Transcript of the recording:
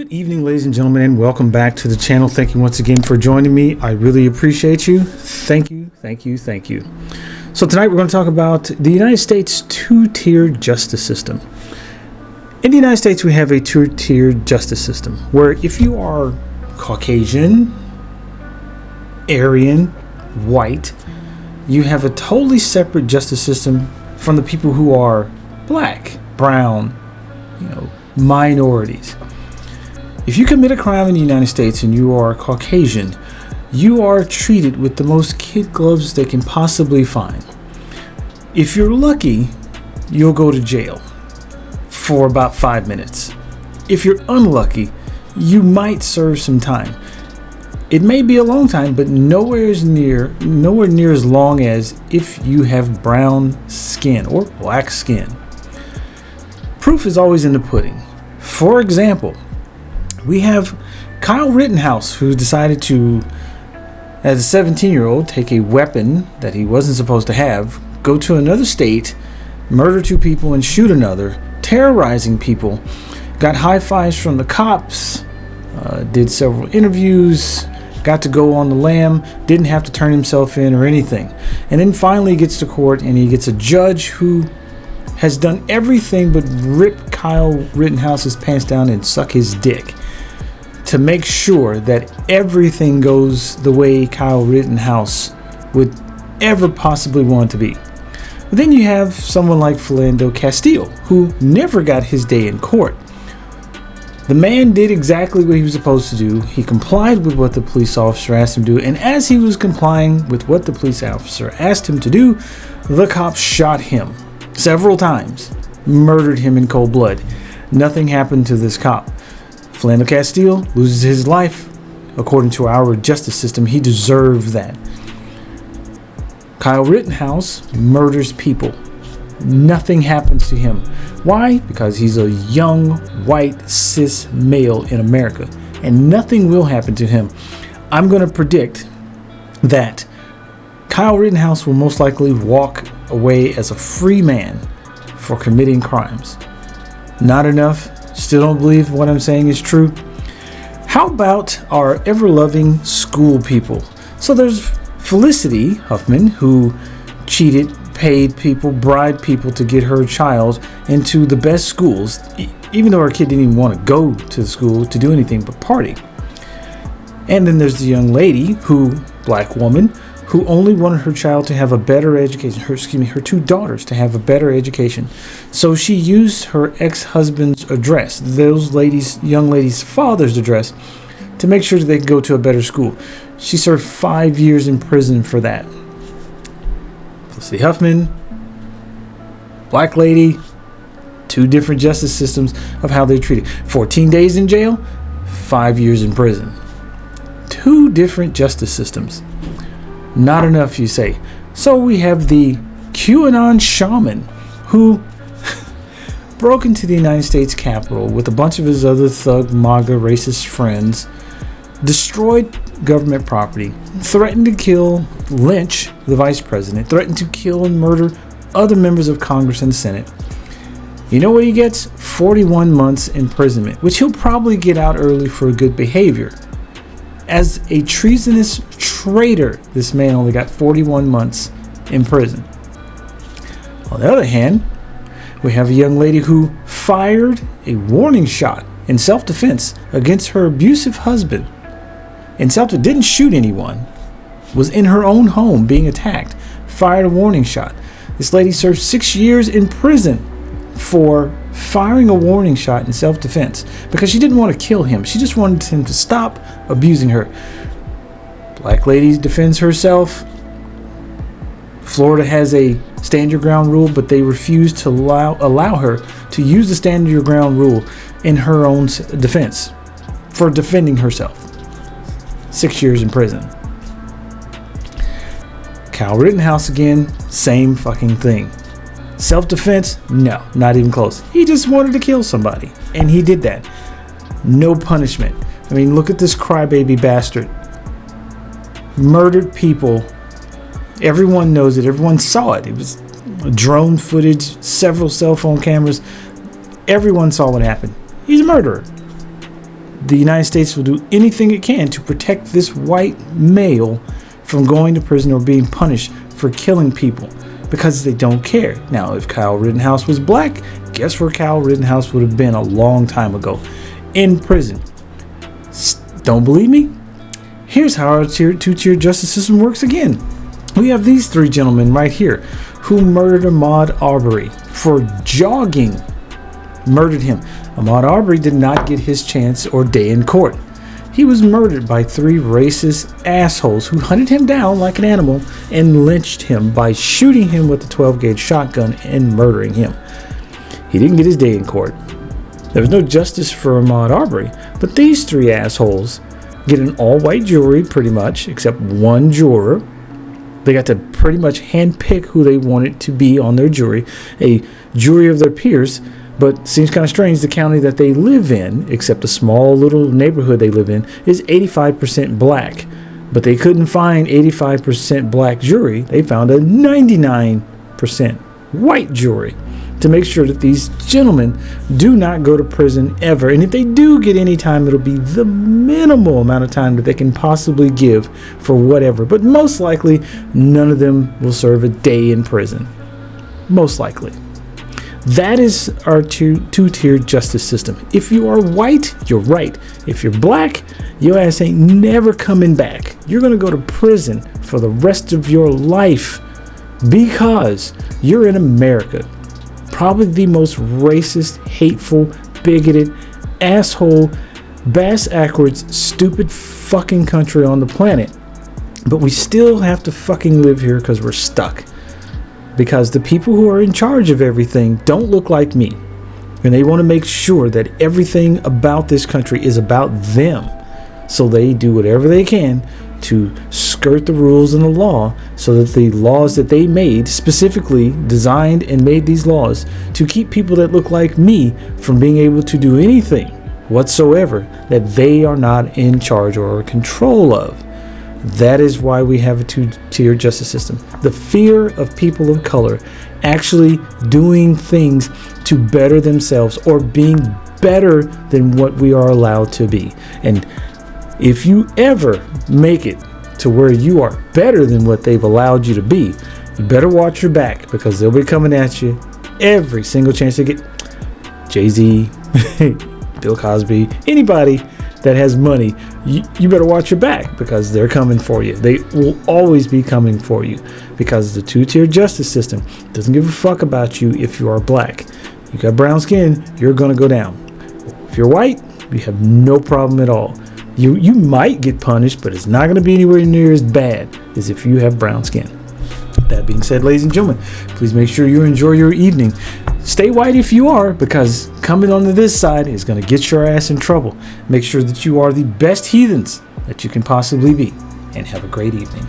Good evening, ladies and gentlemen, and welcome back to the channel. Thank you once again for joining me. I really appreciate you. Thank you. So tonight we're going to talk about the United States two-tier justice system. In the United States, we have a two-tier justice system where if you are Caucasian, Aryan, white, you have a totally separate justice system from the people who are black, brown, minorities. If you commit a crime in the United States and you are Caucasian, you are treated with the most kid gloves they can possibly find. If you're lucky, you'll go to jail for about 5 minutes. If you're unlucky, you might serve some time. It may be a long time, but nowhere near as long as if you have brown skin or black skin. Proof is always in the pudding. For example, we have Kyle Rittenhouse, who decided to, as a 17-year-old, take a weapon that he wasn't supposed to have, go to another state, murder 2 people and shoot another, terrorizing people, got high fives from the cops, did several interviews, got to go on the lam, didn't have to turn himself in or anything. And then finally gets to court and he gets a judge who has done everything but rip Kyle Rittenhouse's pants down and suck his dick to make sure that everything goes the way Kyle Rittenhouse would ever possibly want to be. But then you have someone like Philando Castile, who never got his day in court. The man did exactly what he was supposed to do. He complied with what the police officer asked him to do, and as he was complying with what the police officer asked him to do, the cops shot him several times, murdered him in cold blood. Nothing happened to this cop. Philando Castile loses his life. According to our justice system, he deserved that. Kyle Rittenhouse murders people. Nothing happens to him. Why? Because he's a young, white, cis male in America, and nothing will happen to him. I'm going to predict that Kyle Rittenhouse will most likely walk away as a free man for committing crimes. Not enough? Still don't believe what I'm saying is true? How about our ever-loving school people? So there's Felicity Huffman, who cheated, paid people, bribed people to get her child into the best schools, even though her kid didn't even want to go to the school to do anything but party. And then there's the young lady, black woman, who only wanted her child to have a better education, her 2 daughters to have a better education. So she used her ex-husband's address, young ladies' father's address, to make sure that they could go to a better school. She served 5 years in prison for that. Felicity Huffman, black lady, 2 different justice systems of how they're treated. 14 days in jail, 5 years in prison. 2 different justice systems. Not enough, you say. So we have the QAnon shaman who broke into the United States Capitol with a bunch of his other thug, MAGA, racist friends, destroyed government property, threatened to lynch the vice president, threatened to kill and murder other members of Congress and the Senate. You know what he gets? 41 months imprisonment, which he'll probably get out early for good behavior. As a treasonous traitor, this man only got 41 months in prison. On the other hand, we have a young lady who fired a warning shot in self-defense against her abusive husband. Didn't shoot anyone, was in her own home being attacked, fired a warning shot. This lady served 6 years in prison for firing a warning shot in self-defense because she didn't want to kill him. She just wanted him to stop abusing her. Black lady defends herself. Florida has a stand your ground rule, but they refuse to allow her to use the stand your ground rule in her own defense for defending herself. 6 years in prison. Kyle Rittenhouse again, same fucking thing. Self-defense? No, not even close. He just wanted to kill somebody, and he did that. No punishment. I mean, look at this crybaby bastard. Murdered people. Everyone knows it. Everyone saw it. It was drone footage, several cell phone cameras. Everyone saw what happened. He's a murderer. the United States will do anything it can to protect this white male from going to prison or being punished for killing people because they don't care. Now, if Kyle Rittenhouse was black, guess where Kyle Rittenhouse would have been a long time ago? In prison. Don't believe me? Here's how our two-tier justice system works again. We have these three gentlemen right here who murdered Ahmaud Arbery for jogging. Murdered him. Ahmaud Arbery did not get his chance or day in court. He was murdered by three racist assholes who hunted him down like an animal and lynched him by shooting him with a 12-gauge shotgun and murdering him. He didn't get his day in court. There was no justice for Ahmaud Arbery, but these three assholes get an all-white jury pretty much, except one juror. They got to pretty much handpick who they wanted to be on their jury, a jury of their peers. But seems kind of strange, the county that they live in, except the small little neighborhood they live in, is 85% black. But they couldn't find 85% black jury. They found a 99% white jury to make sure that these gentlemen do not go to prison ever. And if they do get any time, it'll be the minimal amount of time that they can possibly give for whatever. But most likely, none of them will serve a day in prison. Most likely. That is our two-tier justice system. If you are white, you're right. If you're black, your ass ain't never coming back. You're going to go to prison for the rest of your life because you're in America. Probably the most racist, hateful, bigoted, asshole, bass-ackwards, stupid fucking country on the planet. But we still have to fucking live here because we're stuck. Because the people who are in charge of everything don't look like me. And they want to make sure that everything about this country is about them. So they do whatever they can to skirt the rules and the law so that the laws that they made, specifically designed and made these laws to keep people that look like me from being able to do anything whatsoever that they are not in charge or in control of. That is why we have a two-tier justice system. The fear of people of color actually doing things to better themselves or being better than what we are allowed to be. And if you ever make it to where you are better than what they've allowed you to be, you better watch your back because they'll be coming at you every single chance they get. Jay-Z, Bill Cosby, anybody that has money, you better watch your back because they're coming for you. They will always be coming for you because the two-tier justice system doesn't give a fuck about you if you are black. You got brown skin, you're going to go down. If you're white, you have no problem at all. You might get punished, but it's not going to be anywhere near as bad as if you have brown skin. That being said, ladies and gentlemen, please make sure you enjoy your evening. Stay white if you are, because coming onto this side is going to get your ass in trouble. Make sure that you are the best heathens that you can possibly be, and have a great evening.